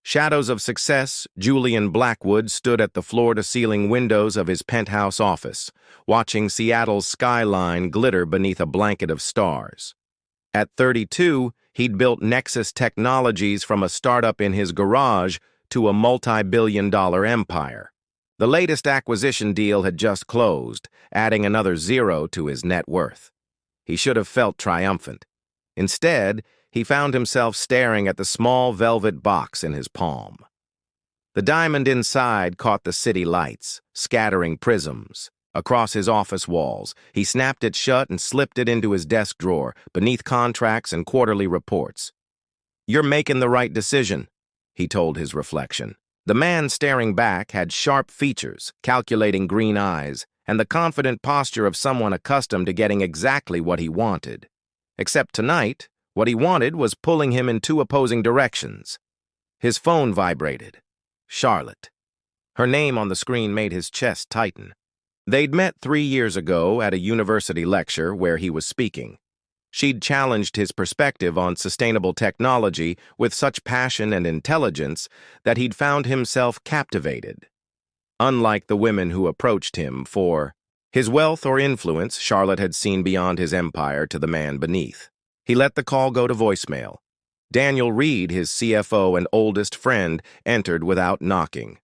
Shadows of success, Julian Blackwood stood at the floor-to-ceiling windows of his penthouse office, watching Seattle's skyline glitter beneath a blanket of stars. At 32, he'd built Nexus Technologies from a startup in his garage to a multi-billion-dollar empire. The latest acquisition deal had just closed, adding another zero to his net worth. He should have felt triumphant. Instead, he found himself staring at the small velvet box in his palm. The diamond inside caught the city lights, scattering prisms. Across his office walls, he snapped it shut and slipped it into his desk drawer, beneath contracts and quarterly reports. "You're making the right decision," he told his reflection. The man staring back had sharp features, calculating green eyes, and the confident posture of someone accustomed to getting exactly what he wanted. Except tonight, what he wanted was pulling him in two opposing directions. His phone vibrated. Charlotte. Her name on the screen made his chest tighten. They'd met 3 years ago at a university lecture where he was speaking. She'd challenged his perspective on sustainable technology with such passion and intelligence that he'd found himself captivated. Unlike the women who approached him for his wealth or influence, Charlotte had seen beyond his empire to the man beneath. He let the call go to voicemail. Daniel Reed, his CFO and oldest friend, entered without knocking.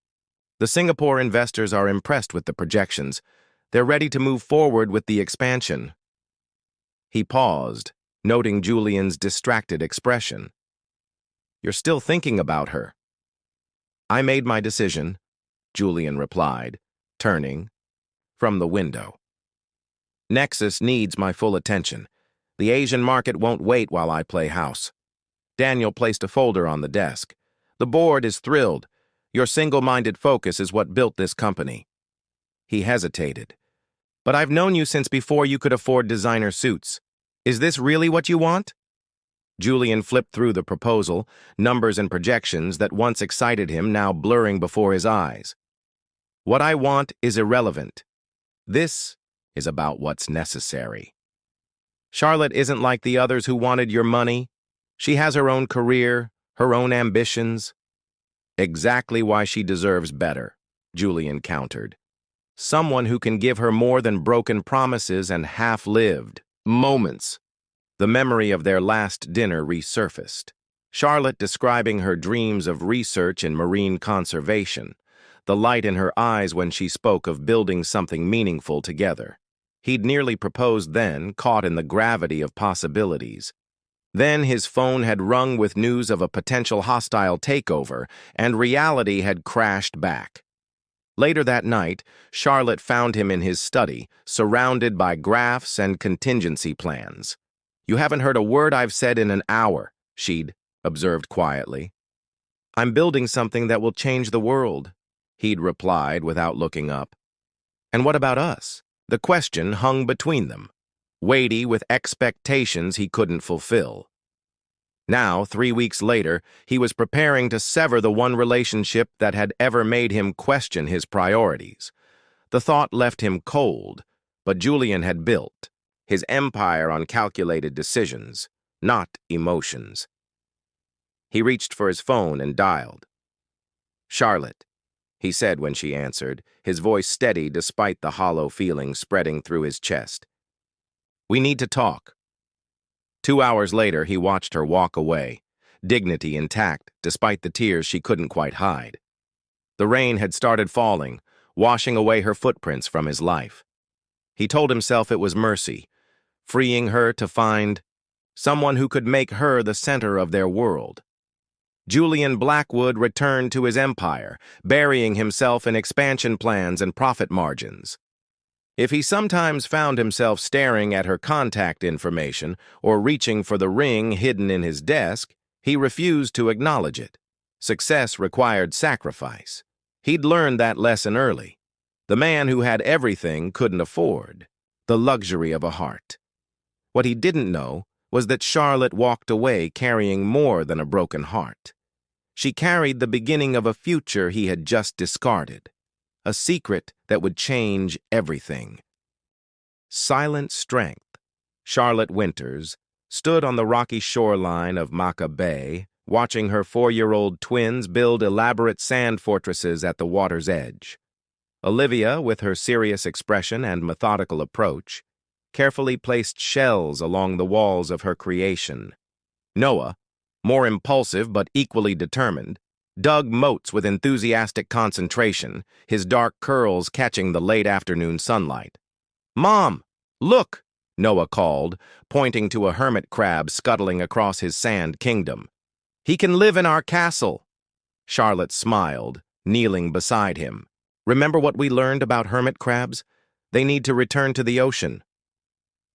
The Singapore investors are impressed with the projections. They're ready to move forward with the expansion. He paused, noting Julian's distracted expression. "You're still thinking about her." "I made my decision," Julian replied, turning from the window. "Nexus needs my full attention. The Asian market won't wait while I play house." Daniel placed a folder on the desk. "The board is thrilled. Your single-minded focus is what built this company." He hesitated. "But I've known you since before you could afford designer suits. Is this really what you want?" Julian flipped through the proposal, numbers and projections that once excited him now blurring before his eyes. "What I want is irrelevant. This is about what's necessary. Charlotte isn't like the others who wanted your money. She has her own career, her own ambitions." "Exactly why she deserves better," Julian countered. "Someone who can give her more than broken promises and half-lived moments." The memory of their last dinner resurfaced. Charlotte describing her dreams of research in marine conservation, the light in her eyes when she spoke of building something meaningful together. He'd nearly proposed then, caught in the gravity of possibilities. Then his phone had rung with news of a potential hostile takeover, and reality had crashed back. Later that night, Charlotte found him in his study, surrounded by graphs and contingency plans. "You haven't heard a word I've said in an hour," she'd observed quietly. "I'm building something that will change the world," he'd replied without looking up. "And what about us?" The question hung between them, weighty with expectations he couldn't fulfill. Now, 3 weeks later, he was preparing to sever the one relationship that had ever made him question his priorities. The thought left him cold, but Julian had built his empire on calculated decisions, not emotions. He reached for his phone and dialed. "Charlotte," he said when she answered, his voice steady despite the hollow feeling spreading through his chest. "We need to talk." 2 hours later, he watched her walk away, dignity intact despite the tears she couldn't quite hide. The rain had started falling, washing away her footprints from his life. He told himself it was mercy, freeing her to find someone who could make her the center of their world. Julian Blackwood returned to his empire, burying himself in expansion plans and profit margins. If he sometimes found himself staring at her contact information or reaching for the ring hidden in his desk, he refused to acknowledge it. Success required sacrifice. He'd learned that lesson early. The man who had everything couldn't afford the luxury of a heart. What he didn't know was that Charlotte walked away carrying more than a broken heart. She carried the beginning of a future he had just discarded, a secret that would change everything. Silent strength. Charlotte Winters stood on the rocky shoreline of Maca Bay, watching her 4-year-old twins build elaborate sand fortresses at the water's edge. Olivia, with her serious expression and methodical approach, carefully placed shells along the walls of her creation. Noah, more impulsive but equally determined, dug moats with enthusiastic concentration, his dark curls catching the late afternoon sunlight. "Mom, look!" Noah called, pointing to a hermit crab scuttling across his sand kingdom. "He can live in our castle." Charlotte smiled, kneeling beside him. "Remember what we learned about hermit crabs? They need to return to the ocean."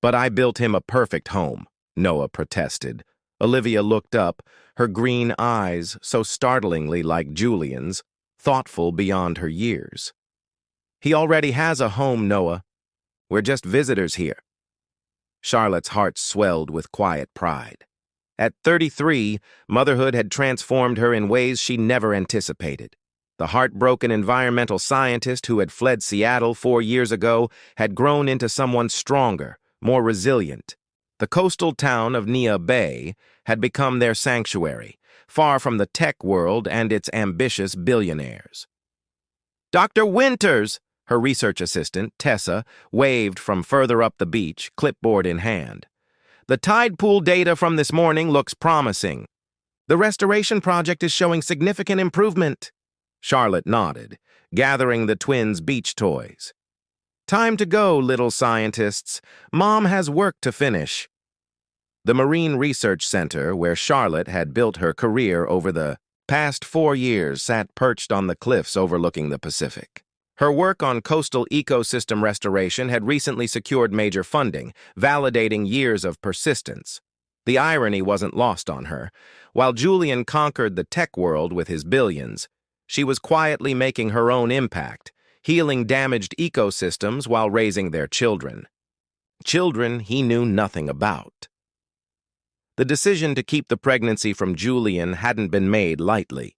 "But I built him a perfect home," Noah protested. Olivia looked up, her green eyes so startlingly like Julian's, thoughtful beyond her years. "He already has a home, Noah. We're just visitors here." Charlotte's heart swelled with quiet pride. At 33, motherhood had transformed her in ways she never anticipated. The heartbroken environmental scientist who had fled Seattle 4 years ago had grown into someone stronger, more resilient. The coastal town of Neah Bay had become their sanctuary, far from the tech world and its ambitious billionaires. "Dr. Winters!" Her research assistant, Tessa, waved from further up the beach, clipboard in hand. "The tide pool data from this morning looks promising. The restoration project is showing significant improvement." Charlotte nodded, gathering the twins' beach toys. "Time to go, little scientists. Mom has work to finish." The Marine Research Center, where Charlotte had built her career over the past 4 years, sat perched on the cliffs overlooking the Pacific. Her work on coastal ecosystem restoration had recently secured major funding, validating years of persistence. The irony wasn't lost on her. While Julian conquered the tech world with his billions, she was quietly making her own impact, healing damaged ecosystems while raising their children. Children he knew nothing about. The decision to keep the pregnancy from Julian hadn't been made lightly.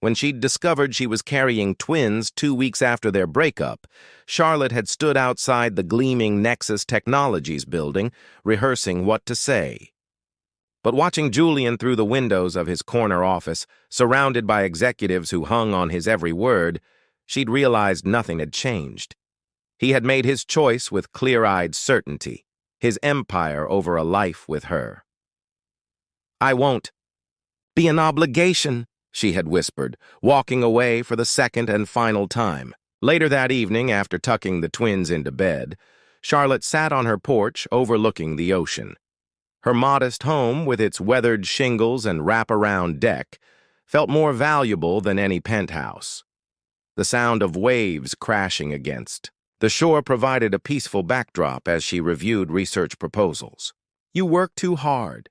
When she'd discovered she was carrying twins 2 weeks after their breakup, Charlotte had stood outside the gleaming Nexus Technologies building, rehearsing what to say. But watching Julian through the windows of his corner office, surrounded by executives who hung on his every word, she'd realized nothing had changed. He had made his choice with clear-eyed certainty, his empire over a life with her. "I won't be an obligation," she had whispered, walking away for the second and final time. Later that evening, after tucking the twins into bed, Charlotte sat on her porch overlooking the ocean. Her modest home, with its weathered shingles and wrap-around deck, felt more valuable than any penthouse. The sound of waves crashing against the shore provided a peaceful backdrop as she reviewed research proposals. "You work too hard,"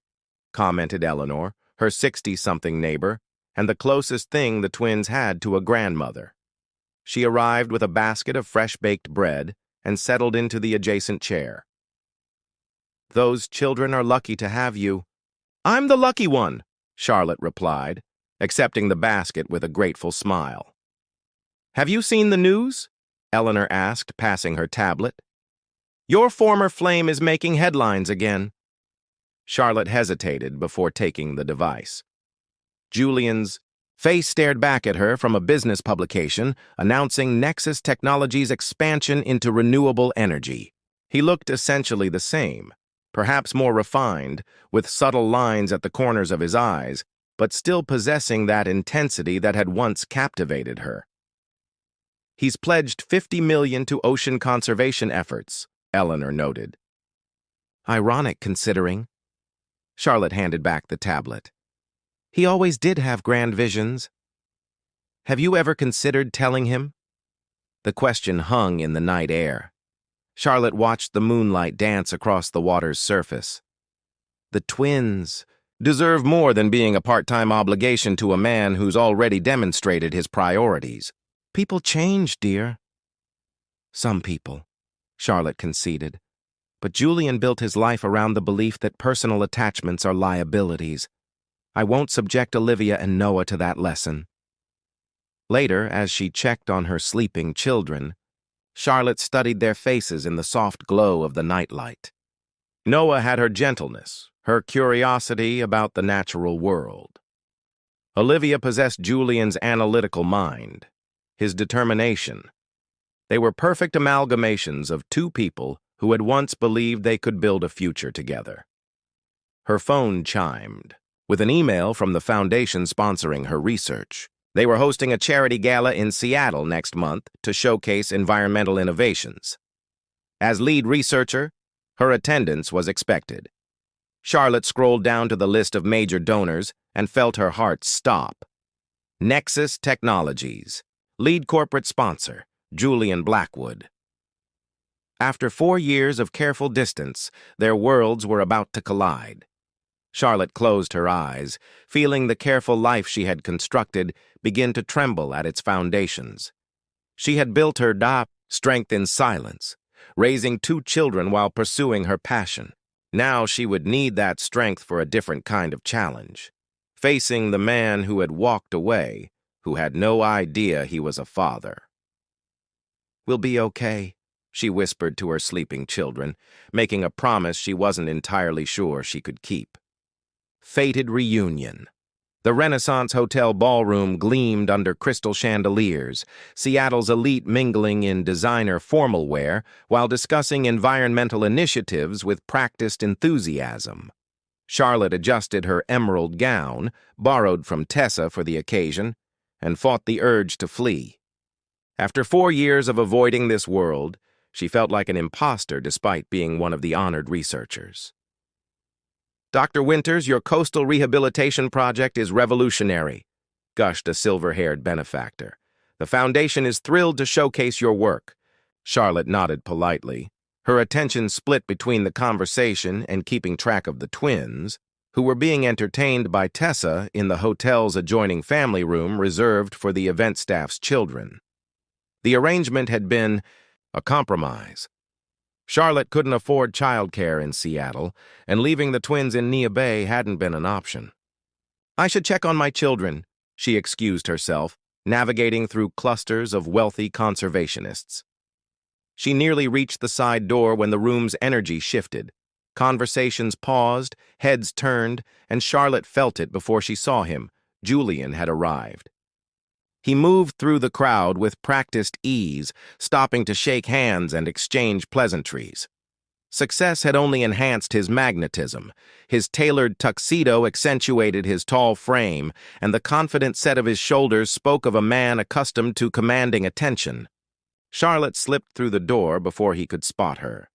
commented Eleanor, her 60-something neighbor, and the closest thing the twins had to a grandmother. She arrived with a basket of fresh-baked bread and settled into the adjacent chair. "Those children are lucky to have you." "I'm the lucky one," Charlotte replied, accepting the basket with a grateful smile. "Have you seen the news?" Eleanor asked, passing her tablet. "Your former flame is making headlines again." Charlotte hesitated before taking the device. Julian's face stared back at her from a business publication announcing Nexus Technologies' expansion into renewable energy. He looked essentially the same, perhaps more refined, with subtle lines at the corners of his eyes, but still possessing that intensity that had once captivated her. "He's pledged $50 million to ocean conservation efforts," Eleanor noted. "Ironic, considering." Charlotte handed back the tablet. "He always did have grand visions. Have you ever considered telling him?" The question hung in the night air. Charlotte watched the moonlight dance across the water's surface. The twins deserve more than being a part-time obligation to a man who's already demonstrated his priorities. "People change, dear." "Some people," Charlotte conceded. "But Julian built his life around the belief that personal attachments are liabilities. I won't subject Olivia and Noah to that lesson." Later, as she checked on her sleeping children, Charlotte studied their faces in the soft glow of the nightlight. Noah had her gentleness, her curiosity about the natural world. Olivia possessed Julian's analytical mind, his determination. They were perfect amalgamations of two people who had once believed they could build a future together. Her phone chimed, with an email from the foundation sponsoring her research. They were hosting a charity gala in Seattle next month to showcase environmental innovations. As lead researcher, her attendance was expected. Charlotte scrolled down to the list of major donors and felt her heart stop. Nexus Technologies, lead corporate sponsor, Julian Blackwood. After 4 years of careful distance, their worlds were about to collide. Charlotte closed her eyes, feeling the careful life she had constructed begin to tremble at its foundations. She had built her strength in silence, raising 2 children while pursuing her passion. Now she would need that strength for a different kind of challenge, facing the man who had walked away, who had no idea he was a father. "We'll be okay," she whispered to her sleeping children, making a promise she wasn't entirely sure she could keep. Fated reunion. The Renaissance Hotel ballroom gleamed under crystal chandeliers, Seattle's elite mingling in designer formal wear while discussing environmental initiatives with practiced enthusiasm. Charlotte adjusted her emerald gown, borrowed from Tessa for the occasion, and fought the urge to flee. After 4 years of avoiding this world, she felt like an imposter despite being one of the honored researchers. "Dr. Winters, your coastal rehabilitation project is revolutionary," gushed a silver-haired benefactor. "The foundation is thrilled to showcase your work." Charlotte nodded politely, her attention split between the conversation and keeping track of the twins, who were being entertained by Tessa in the hotel's adjoining family room reserved for the event staff's children. The arrangement had been a compromise. Charlotte couldn't afford childcare in Seattle, and leaving the twins in Nia Bay hadn't been an option. "I should check on my children," she excused herself, navigating through clusters of wealthy conservationists. She nearly reached the side door when the room's energy shifted. Conversations paused, heads turned, and Charlotte felt it before she saw him. Julian had arrived. He moved through the crowd with practiced ease, stopping to shake hands and exchange pleasantries. Success had only enhanced his magnetism. His tailored tuxedo accentuated his tall frame, and the confident set of his shoulders spoke of a man accustomed to commanding attention. Charlotte slipped through the door before he could spot her.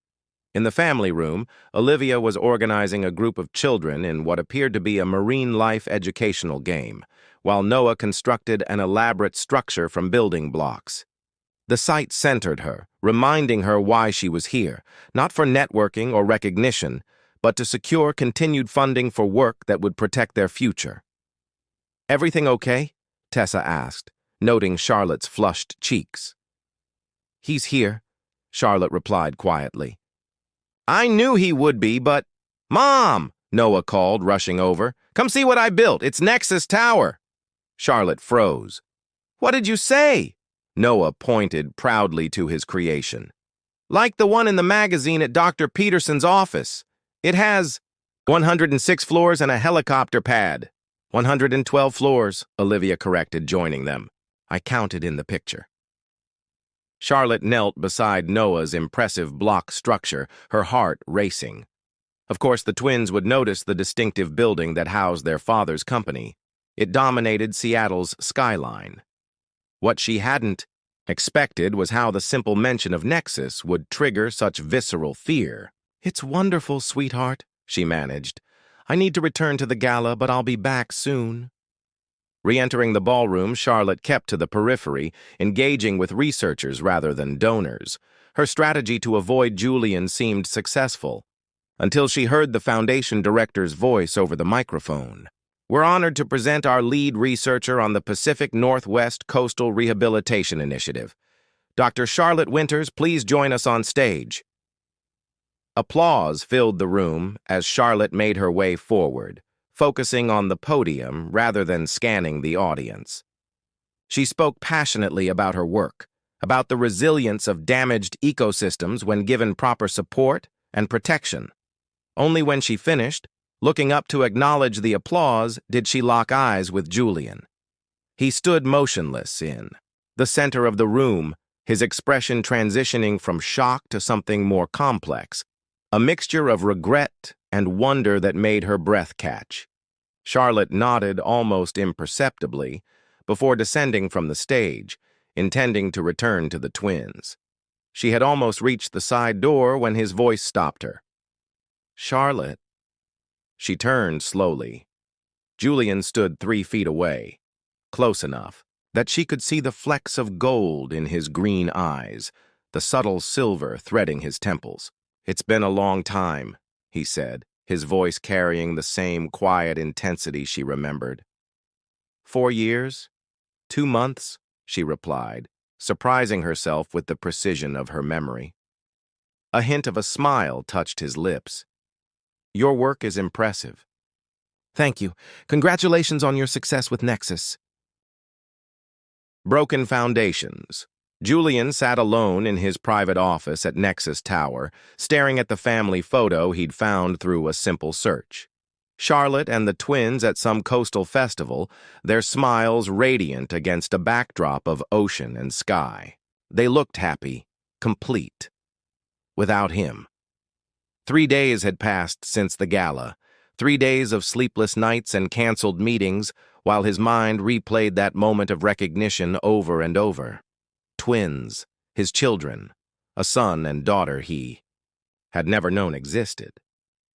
In the family room, Olivia was organizing a group of children in what appeared to be a marine life educational game, while Noah constructed an elaborate structure from building blocks. The site centered her, reminding her why she was here, not for networking or recognition, but to secure continued funding for work that would protect their future. "Everything okay?" Tessa asked, noting Charlotte's flushed cheeks. "He's here," Charlotte replied quietly. "I knew he would be, but—" "Mom!" Noah called, rushing over. "Come see what I built. It's Nexus Tower." Charlotte froze. "What did you say?" Noah pointed proudly to his creation. "Like the one in the magazine at Dr. Peterson's office. It has 106 floors and a helicopter pad." 112 floors, Olivia corrected, joining them. "I counted in the picture." Charlotte knelt beside Noah's impressive block structure, her heart racing. Of course, the twins would notice the distinctive building that housed their father's company. It dominated Seattle's skyline. What she hadn't expected was how the simple mention of Nexus would trigger such visceral fear. "It's wonderful, sweetheart," she managed. "I need to return to the gala, but I'll be back soon." Re-entering the ballroom, Charlotte kept to the periphery, engaging with researchers rather than donors. Her strategy to avoid Julian seemed successful, until she heard the foundation director's voice over the microphone. "We're honored to present our lead researcher on the Pacific Northwest Coastal Rehabilitation Initiative. Dr. Charlotte Winters, please join us on stage." Applause filled the room as Charlotte made her way forward, focusing on the podium rather than scanning the audience. She spoke passionately about her work, about the resilience of damaged ecosystems when given proper support and protection. Only when she finished, Looking up to acknowledge the applause, did she lock eyes with Julian. He stood motionless in the center of the room, his expression transitioning from shock to something more complex, a mixture of regret and wonder that made her breath catch. Charlotte nodded almost imperceptibly before descending from the stage, intending to return to the twins. She had almost reached the side door when his voice stopped her. "Charlotte." She turned slowly. Julian stood 3 feet away, close enough that she could see the flecks of gold in his green eyes, the subtle silver threading his temples. "It's been a long time," he said, his voice carrying the same quiet intensity she remembered. "4 years? 2 months?" she replied, surprising herself with the precision of her memory. A hint of a smile touched his lips. "Your work is impressive." "Thank you. Congratulations on your success with Nexus." Broken foundations. Julian sat alone in his private office at Nexus Tower, staring at the family photo he'd found through a simple search. Charlotte and the twins at some coastal festival, their smiles radiant against a backdrop of ocean and sky. They looked happy, complete. Without him. 3 days had passed since the gala, 3 days of sleepless nights and canceled meetings, while his mind replayed that moment of recognition over and over. Twins, his children, a son and daughter he had never known existed.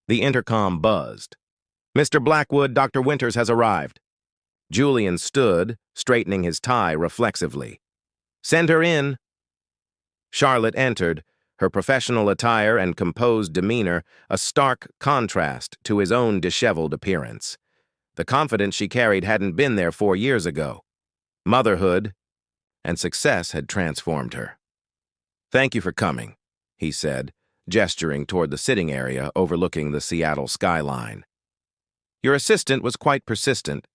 The intercom buzzed. "Mr. Blackwood, Dr. Winters has arrived." Julian stood, straightening his tie reflexively. "Send her in." Charlotte entered, her professional attire and composed demeanor a stark contrast to his own disheveled appearance. The confidence she carried hadn't been there 4 years ago. Motherhood and success had transformed her. "Thank you for coming," he said, gesturing toward the sitting area overlooking the Seattle skyline. "Your assistant was quite persistent,"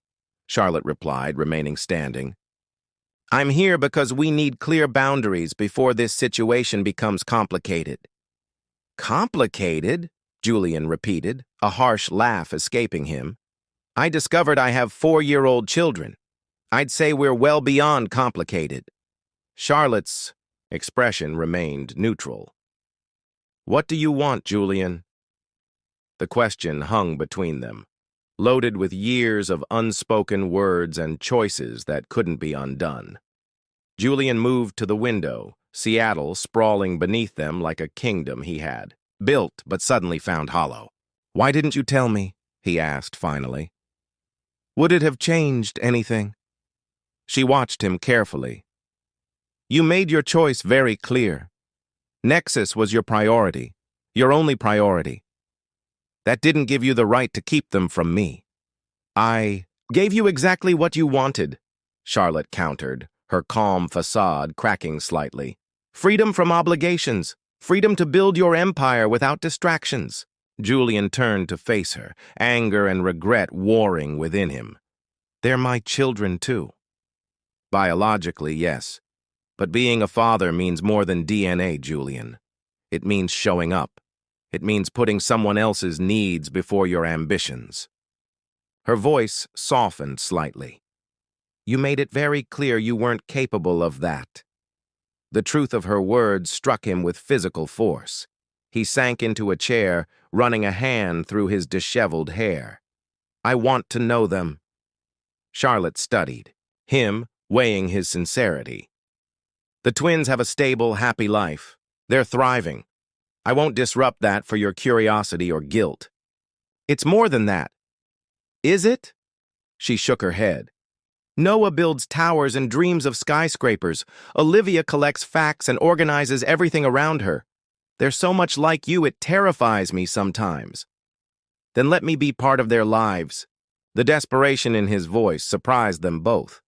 Charlotte replied, remaining standing. "I'm here because we need clear boundaries before this situation becomes complicated." "Complicated?" Julian repeated, a harsh laugh escaping him. "I discovered I have 4-year-old children. I'd say we're well beyond complicated." Charlotte's expression remained neutral. "What do you want, Julian?" The question hung between them, loaded with years of unspoken words and choices that couldn't be undone. Julian moved to the window, Seattle sprawling beneath them like a kingdom he had built but suddenly found hollow. "Why didn't you tell me?" he asked finally. "Would it have changed anything?" She watched him carefully. "You made your choice very clear. Nexus was your priority, your only priority. That didn't give you the right to keep them from me." "I gave you exactly what you wanted," Charlotte countered, her calm facade cracking slightly. "Freedom from obligations, freedom to build your empire without distractions." Julian turned to face her, anger and regret warring within him. "They're my children, too." "Biologically, yes. But being a father means more than DNA, Julian. It means showing up. It means putting someone else's needs before your ambitions." Her voice softened slightly. "You made it very clear you weren't capable of that." The truth of her words struck him with physical force. He sank into a chair, running a hand through his disheveled hair. "I want to know them." Charlotte studied, him weighing his sincerity. "The twins have a stable, happy life. They're thriving. I won't disrupt that for your curiosity or guilt." "It's more than that." "Is it?" She shook her head. "Noah builds towers and dreams of skyscrapers. Olivia collects facts and organizes everything around her. They're so much like you, it terrifies me sometimes." "Then let me be part of their lives." The desperation in his voice surprised them both.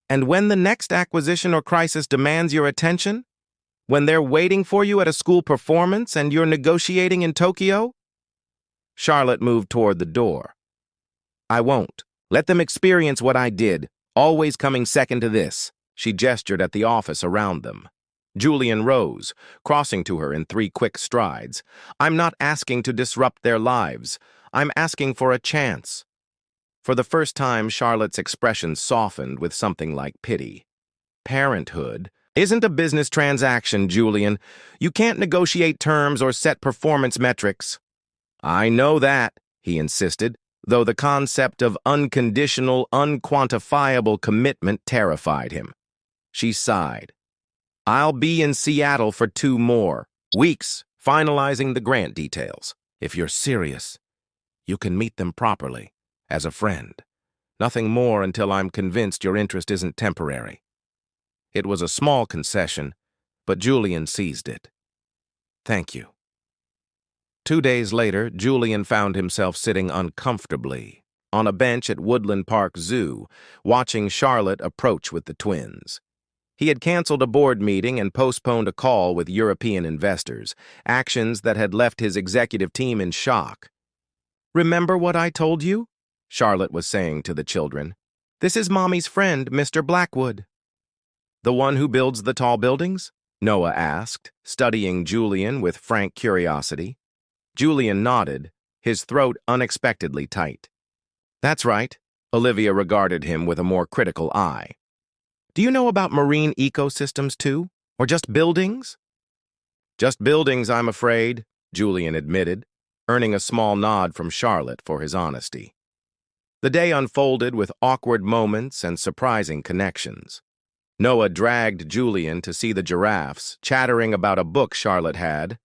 "And when the next acquisition or crisis demands your attention? When they're waiting for you at a school performance and you're negotiating in Tokyo?" Charlotte moved toward the door. "I won't. Let them experience what I did, always coming second to this." She gestured at the office around them. Julian rose, crossing to her in 3 quick strides. "I'm not asking to disrupt their lives. I'm asking for a chance." For the first time, Charlotte's expression softened with something like pity. "Parenthood isn't a business transaction, Julian. You can't negotiate terms or set performance metrics." "I know that," he insisted, though the concept of unconditional, unquantifiable commitment terrified him. She sighed. "I'll be in Seattle for 2 more weeks, finalizing the grant details. If you're serious, you can meet them properly, as a friend. Nothing more until I'm convinced your interest isn't temporary." It was a small concession, but Julian seized it. "Thank you." 2 days later, Julian found himself sitting uncomfortably on a bench at Woodland Park Zoo, watching Charlotte approach with the twins. He had canceled a board meeting and postponed a call with European investors, actions that had left his executive team in shock. "Remember what I told you?" Charlotte was saying to the children. "This is Mommy's friend, Mr. Blackwood." "The one who builds the tall buildings?" Noah asked, studying Julian with frank curiosity. Julian nodded, his throat unexpectedly tight. "That's right." Olivia regarded him with a more critical eye. "Do you know about marine ecosystems too? Or just buildings?" "Just buildings, I'm afraid," Julian admitted, earning a small nod from Charlotte for his honesty. The day unfolded with awkward moments and surprising connections. Noah dragged Julian to see the giraffes, chattering about a book Charlotte had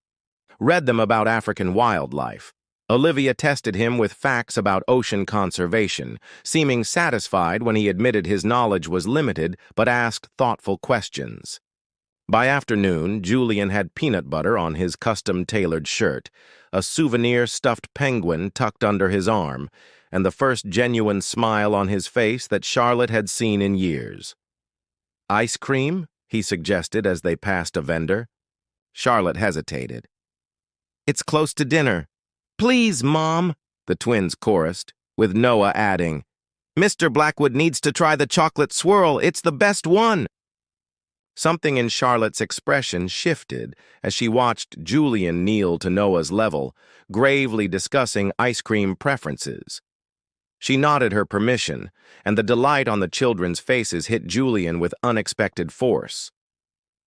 read them about African wildlife. Olivia tested him with facts about ocean conservation, seeming satisfied when he admitted his knowledge was limited but asked thoughtful questions. By afternoon, Julian had peanut butter on his custom-tailored shirt, a souvenir stuffed penguin tucked under his arm, and the first genuine smile on his face that Charlotte had seen in years. "Ice cream?" he suggested as they passed a vendor. Charlotte hesitated. "It's close to dinner." "Please, Mom," the twins chorused, with Noah adding, "Mr. Blackwood needs to try the chocolate swirl. It's the best one." Something in Charlotte's expression shifted as she watched Julian kneel to Noah's level, gravely discussing ice cream preferences. She nodded her permission, and the delight on the children's faces hit Julian with unexpected force.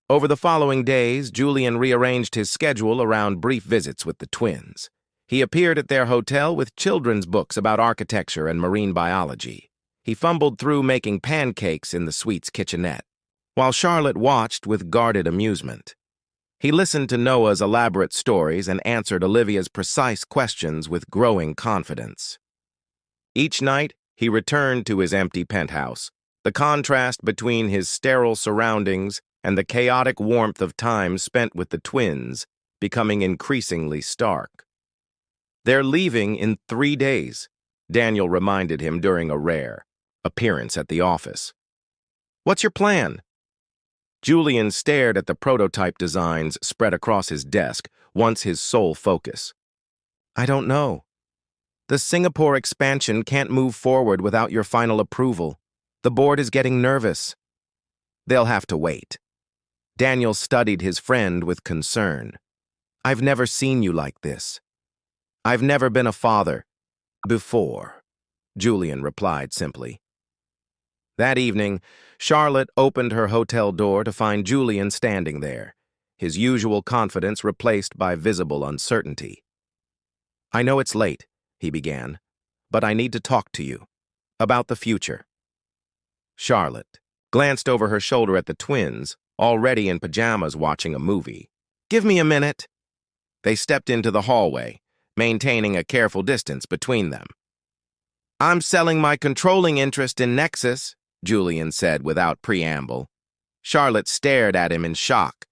Over the following days, Julian rearranged his schedule around brief visits with the twins. He appeared at their hotel with children's books about architecture and marine biology. He fumbled through making pancakes in the suite's kitchenette, while Charlotte watched with guarded amusement. He listened to Noah's elaborate stories and answered Olivia's precise questions with growing confidence. Each night, he returned to his empty penthouse, the contrast between his sterile surroundings and the chaotic warmth of time spent with the twins becoming increasingly stark. "They're leaving in 3 days," Daniel reminded him during a rare appearance at the office. "What's your plan?" Julian stared at the prototype designs spread across his desk, once his sole focus. "I don't know. The Singapore expansion can't move forward without your final approval. The board is getting nervous." "They'll have to wait." Daniel studied his friend with concern. "I've never seen you like this." "I've never been a father before," Julian replied simply. That evening, Charlotte opened her hotel door to find Julian standing there, his usual confidence replaced by visible uncertainty. "I know it's late," he began, "but I need to talk to you about the future." Charlotte glanced over her shoulder at the twins, already in pajamas watching a movie. "Give me a minute." They stepped into the hallway, maintaining a careful distance between them. "I'm selling my controlling interest in Nexus," Julian said without preamble. Charlotte stared at him in shock.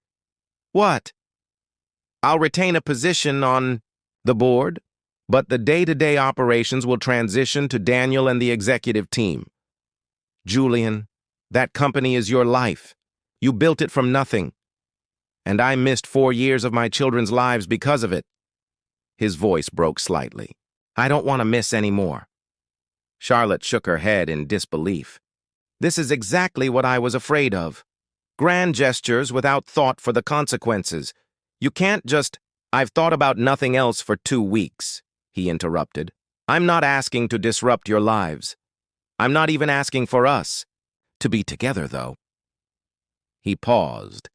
"What?" "I'll retain a position on the board, but the day-to-day operations will transition to Daniel and the executive team." "Julian, that company is your life. You built it from nothing. And I missed 4 years of my children's lives because of it." His voice broke slightly. "I don't want to miss any more." Charlotte shook her head in disbelief. "This is exactly what I was afraid of. Grand gestures without thought for the consequences. You can't just, 'I've thought about nothing else for 2 weeks,'" he interrupted, I'm not asking to disrupt your lives. I'm not even asking for us to be together, though. He paused,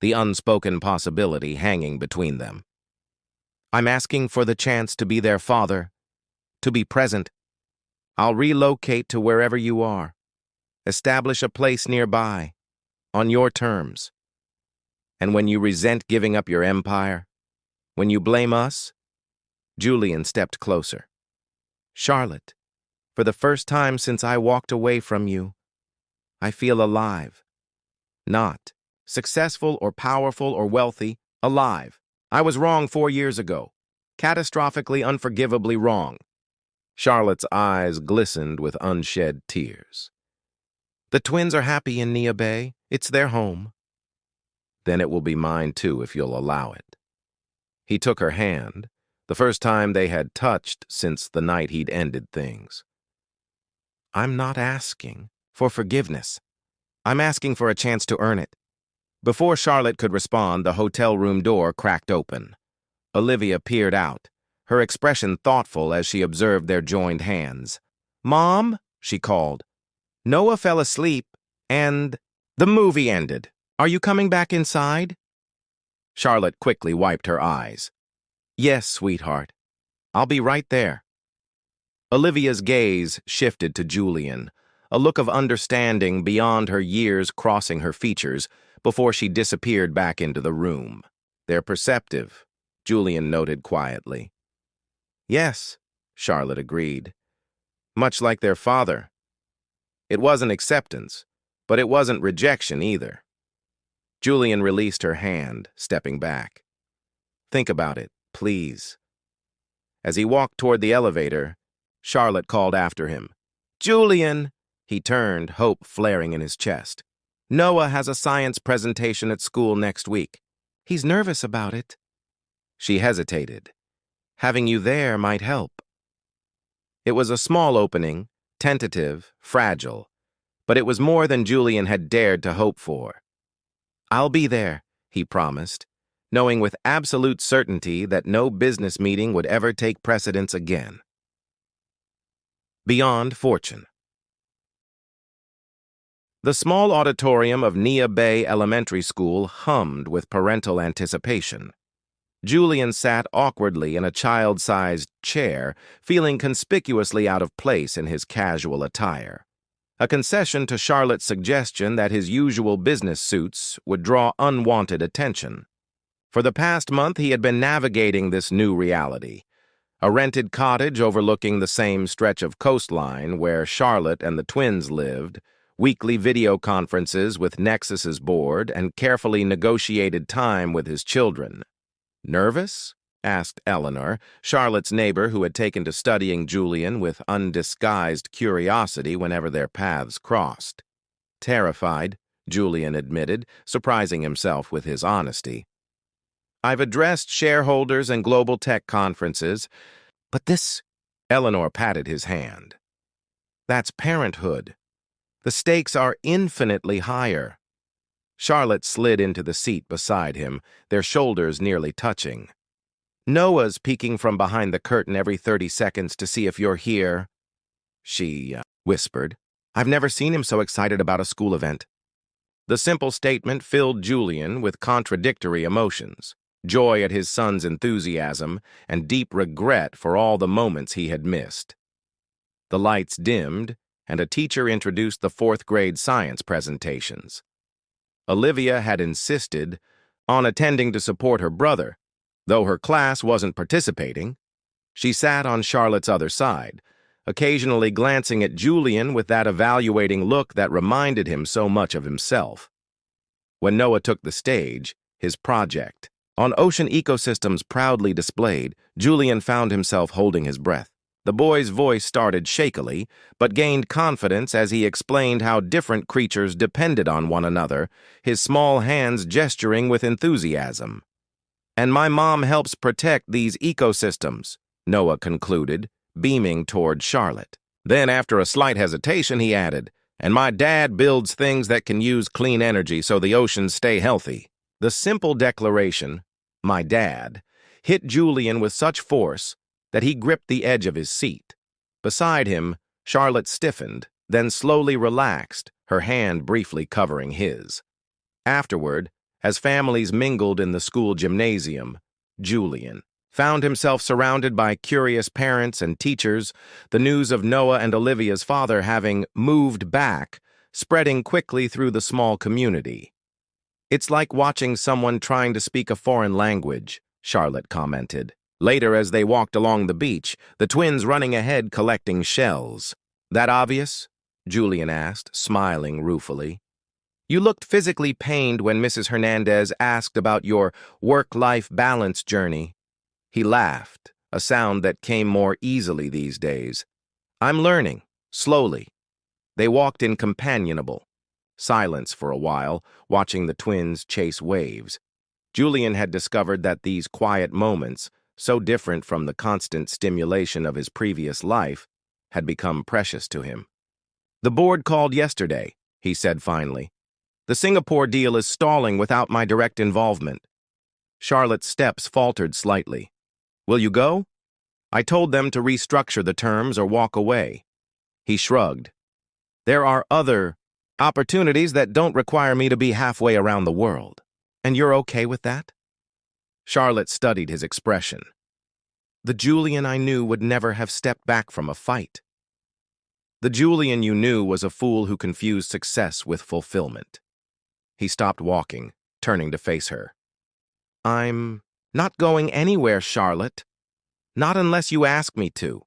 the unspoken possibility hanging between them. I'm asking for the chance to be their father, to be present. I'll relocate to wherever you are, establish a place nearby, on your terms. And when you resent giving up your empire, when you blame us, Julian stepped closer. Charlotte, for the first time since I walked away from you, I feel alive. Not successful or powerful or wealthy, alive. I was wrong 4 years ago. Catastrophically, unforgivably wrong. Charlotte's eyes glistened with unshed tears. The twins are happy in Nia Bay. It's their home. Then it will be mine too if you'll allow it. He took her hand, the first time they had touched since the night he'd ended things. I'm not asking for forgiveness. I'm asking for a chance to earn it. Before Charlotte could respond, the hotel room door cracked open. Olivia peered out, her expression thoughtful as she observed their joined hands. Mom, she called. Noah fell asleep, and the movie ended. Are you coming back inside? Charlotte quickly wiped her eyes. Yes, sweetheart. I'll be right there. Olivia's gaze shifted to Julian, a look of understanding beyond her years crossing her features before she disappeared back into the room. They're perceptive, Julian noted quietly. Yes, Charlotte agreed. Much like their father. It wasn't acceptance, but it wasn't rejection either. Julian released her hand, stepping back. Think about it, please. As he walked toward the elevator, Charlotte called after him. Julian! He turned, hope flaring in his chest. Noah has a science presentation at school next week. He's nervous about it. She hesitated. Having you there might help. It was a small opening, tentative, fragile, but it was more than Julian had dared to hope for. I'll be there, he promised, knowing with absolute certainty that no business meeting would ever take precedence again. Beyond fortune. The small auditorium of Nia Bay Elementary School hummed with parental anticipation. Julian sat awkwardly in a child-sized chair, feeling conspicuously out of place in his casual attire. A concession to Charlotte's suggestion that his usual business suits would draw unwanted attention. For the past month, he had been navigating this new reality. A rented cottage overlooking the same stretch of coastline where Charlotte and the twins lived, weekly video conferences with Nexus's board, and carefully negotiated time with his children. Nervous? Asked Eleanor, Charlotte's neighbor who had taken to studying Julian with undisguised curiosity whenever their paths crossed. Terrified, Julian admitted, surprising himself with his honesty. I've addressed shareholders and global tech conferences, but this... Eleanor patted his hand. That's parenthood. The stakes are infinitely higher. Charlotte slid into the seat beside him, their shoulders nearly touching. Noah's peeking from behind the curtain every 30 seconds to see if you're here, she whispered. I've never seen him so excited about a school event. The simple statement filled Julian with contradictory emotions, joy at his son's enthusiasm and deep regret for all the moments he had missed. The lights dimmed, and a teacher introduced the 4th grade science presentations. Olivia had insisted on attending to support her brother, though her class wasn't participating. She sat on Charlotte's other side, occasionally glancing at Julian with that evaluating look that reminded him so much of himself. When Noah took the stage, his project, on ocean ecosystems proudly displayed, Julian found himself holding his breath. The boy's voice started shakily, but gained confidence as he explained how different creatures depended on one another, his small hands gesturing with enthusiasm. And my mom helps protect these ecosystems, Noah concluded, beaming toward Charlotte. Then, after a slight hesitation, he added, and my dad builds things that can use clean energy so the oceans stay healthy. The simple declaration, my dad, hit Julian with such force that he gripped the edge of his seat. Beside him, Charlotte stiffened, then slowly relaxed, her hand briefly covering his. Afterward, as families mingled in the school gymnasium, Julian found himself surrounded by curious parents and teachers, the news of Noah and Olivia's father having moved back, spreading quickly through the small community. "It's like watching someone trying to speak a foreign language," Charlotte commented. Later, as they walked along the beach, the twins running ahead collecting shells. "That obvious?" Julian asked, smiling ruefully. "You looked physically pained when Mrs. Hernandez asked about your work-life balance journey." He laughed, a sound that came more easily these days. "I'm learning, slowly." They walked in companionable silence for a while, watching the twins chase waves. Julian had discovered that these quiet moments, so different from the constant stimulation of his previous life, had become precious to him. "The board called yesterday," he said finally. "The Singapore deal is stalling without my direct involvement." Charlotte's steps faltered slightly. "Will you go?" "I told them to restructure the terms or walk away." He shrugged. "There are other opportunities that don't require me to be halfway around the world. And you're okay with that?" Charlotte studied his expression. "The Julian I knew would never have stepped back from a fight." "The Julian you knew was a fool who confused success with fulfillment." He stopped walking, turning to face her. "I'm not going anywhere, Charlotte. Not unless you ask me to."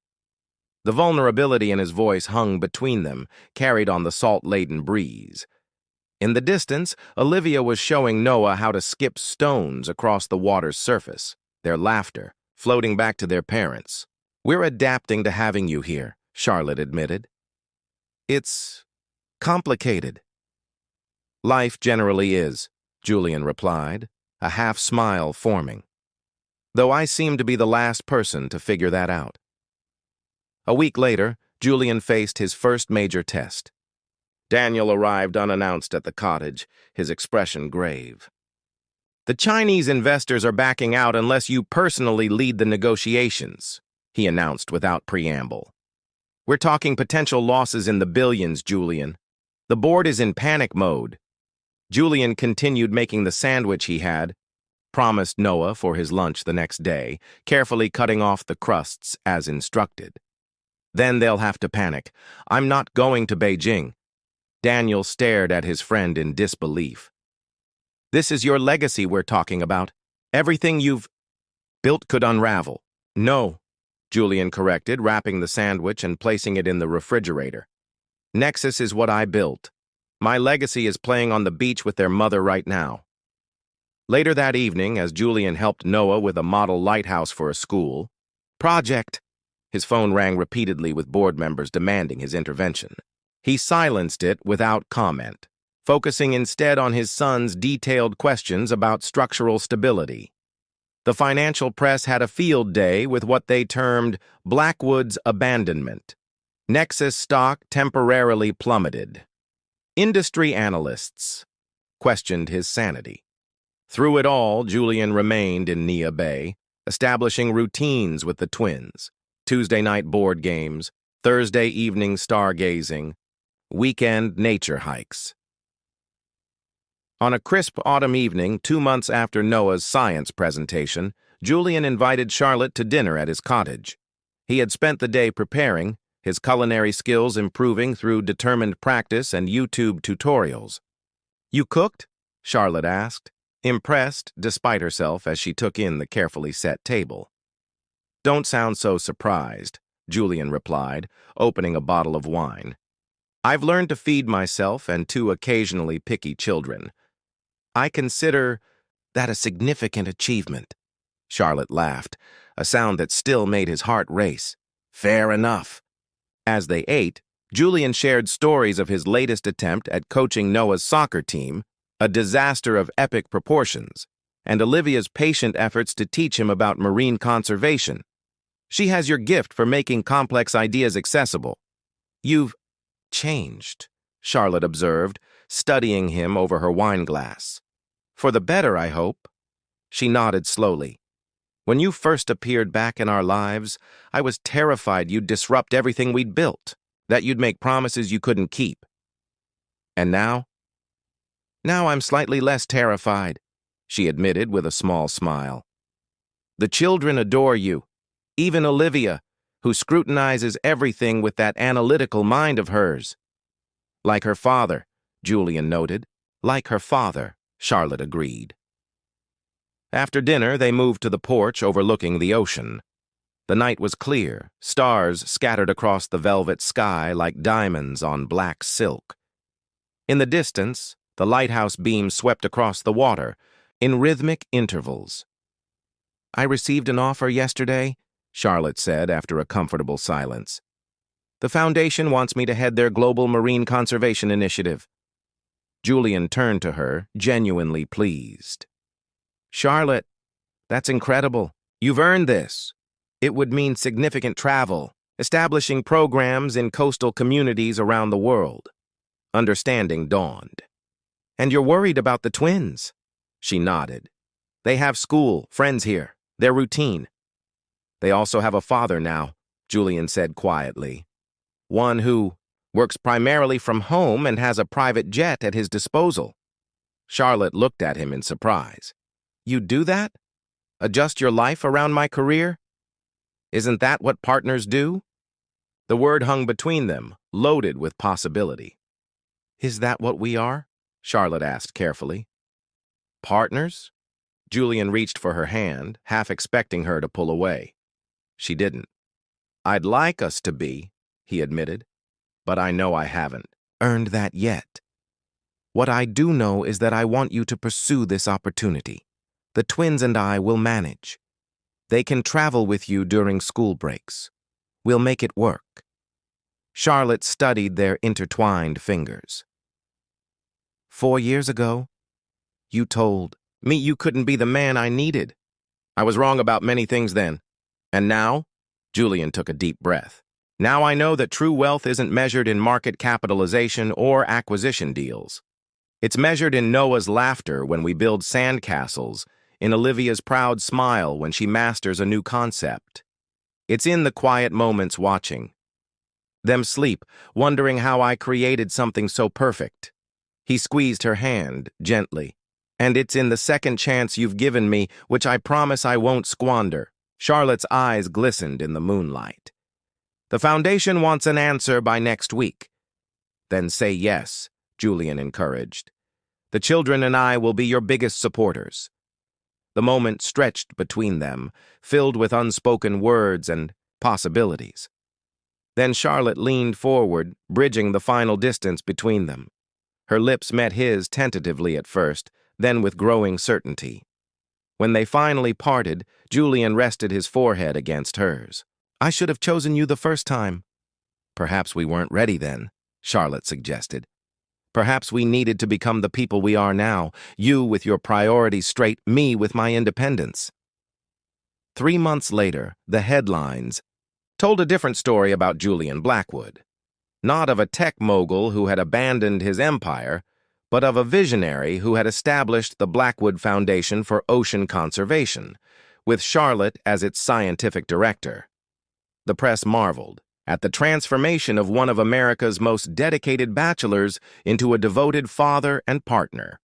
The vulnerability in his voice hung between them, carried on the salt-laden breeze. In the distance, Olivia was showing Noah how to skip stones across the water's surface, their laughter floating back to their parents. "We're adapting to having you here," Charlotte admitted. "It's complicated." "Life generally is," Julian replied, a half-smile forming. "Though I seem to be the last person to figure that out." A week later, Julian faced his first major test. Daniel arrived unannounced at the cottage, his expression grave. "The Chinese investors are backing out unless you personally lead the negotiations," he announced without preamble. "We're talking potential losses in the billions, Julian. The board is in panic mode." Julian continued making the sandwich he had promised Noah for his lunch the next day, carefully cutting off the crusts as instructed. "Then they'll have to panic. I'm not going to Beijing." Daniel stared at his friend in disbelief. "This is your legacy we're talking about. Everything you've built could unravel." "No," Julian corrected, wrapping the sandwich and placing it in the refrigerator. "Nexus is what I built. My legacy is playing on the beach with their mother right now." Later that evening, as Julian helped Noah with a model lighthouse for a school project, his phone rang repeatedly with board members demanding his intervention. He silenced it without comment, focusing instead on his son's detailed questions about structural stability. The financial press had a field day with what they termed Blackwood's abandonment. Nexus stock temporarily plummeted. Industry analysts questioned his sanity. Through it all, Julian remained in Nia Bay, establishing routines with the twins. Tuesday night board games, Thursday evening stargazing, weekend nature hikes. On a crisp autumn evening, 2 months after Noah's science presentation, Julian invited Charlotte to dinner at his cottage. He had spent the day preparing, his culinary skills improving through determined practice and YouTube tutorials. "You cooked?" Charlotte asked, impressed despite herself as she took in the carefully set table. "Don't sound so surprised," Julian replied, opening a bottle of wine. "I've learned to feed myself and 2 occasionally picky children. I consider that a significant achievement." Charlotte laughed, a sound that still made his heart race. "Fair enough." As they ate, Julian shared stories of his latest attempt at coaching Noah's soccer team, a disaster of epic proportions, and Olivia's patient efforts to teach him about marine conservation. "She has your gift for making complex ideas accessible." "You've changed," Charlotte observed, studying him over her wine glass. "For the better, I hope." She nodded slowly. When you first appeared back in our lives, I was terrified you'd disrupt everything we'd built, that you'd make promises you couldn't keep. And now? Now I'm slightly less terrified, she admitted with a small smile. The children adore you, even Olivia, who scrutinizes everything with that analytical mind of hers. Like her father, Julian noted. Like her father, Charlotte agreed. After dinner, they moved to the porch overlooking the ocean. The night was clear, stars scattered across the velvet sky like diamonds on black silk. In the distance, the lighthouse beam swept across the water, in rhythmic intervals. I received an offer yesterday, Charlotte said after a comfortable silence. The Foundation wants me to head their global marine conservation initiative. Julian turned to her, genuinely pleased. Charlotte, that's incredible. You've earned this. It would mean significant travel, establishing programs in coastal communities around the world. Understanding dawned. And you're worried about the twins? She nodded. They have school, friends here, their routine. They also have a father now, Julian said quietly. One who works primarily from home and has a private jet at his disposal. Charlotte looked at him in surprise. You do that? Adjust your life around my career? Isn't that what partners do? The word hung between them, loaded with possibility. Is that what we are? Charlotte asked carefully. Partners? Julian reached for her hand, half expecting her to pull away. She didn't. I'd like us to be, he admitted, but I know I haven't earned that yet. What I do know is that I want you to pursue this opportunity. The twins and I will manage. They can travel with you during school breaks. We'll make it work. Charlotte studied their intertwined fingers. 4 years ago, you told me you couldn't be the man I needed. I was wrong about many things then. And now? Julian took a deep breath. Now I know that true wealth isn't measured in market capitalization or acquisition deals. It's measured in Noah's laughter when we build sandcastles, in Olivia's proud smile when she masters a new concept. It's in the quiet moments watching them sleep, wondering how I created something so perfect. He squeezed her hand, gently. And it's in the second chance you've given me, which I promise I won't squander. Charlotte's eyes glistened in the moonlight. The Foundation wants an answer by next week. Then say yes, Julian encouraged. The children and I will be your biggest supporters. The moment stretched between them, filled with unspoken words and possibilities. Then Charlotte leaned forward, bridging the final distance between them. Her lips met his tentatively at first, then with growing certainty. When they finally parted, Julian rested his forehead against hers. I should have chosen you the first time. Perhaps we weren't ready then, Charlotte suggested. Perhaps we needed to become the people we are now, you with your priorities straight, me with my independence. 3 months later, the headlines told a different story about Julian Blackwood. Not of a tech mogul who had abandoned his empire, but of a visionary who had established the Blackwood Foundation for Ocean Conservation, with Charlotte as its scientific director. The press marveled at the transformation of one of America's most dedicated bachelors into a devoted father and partner.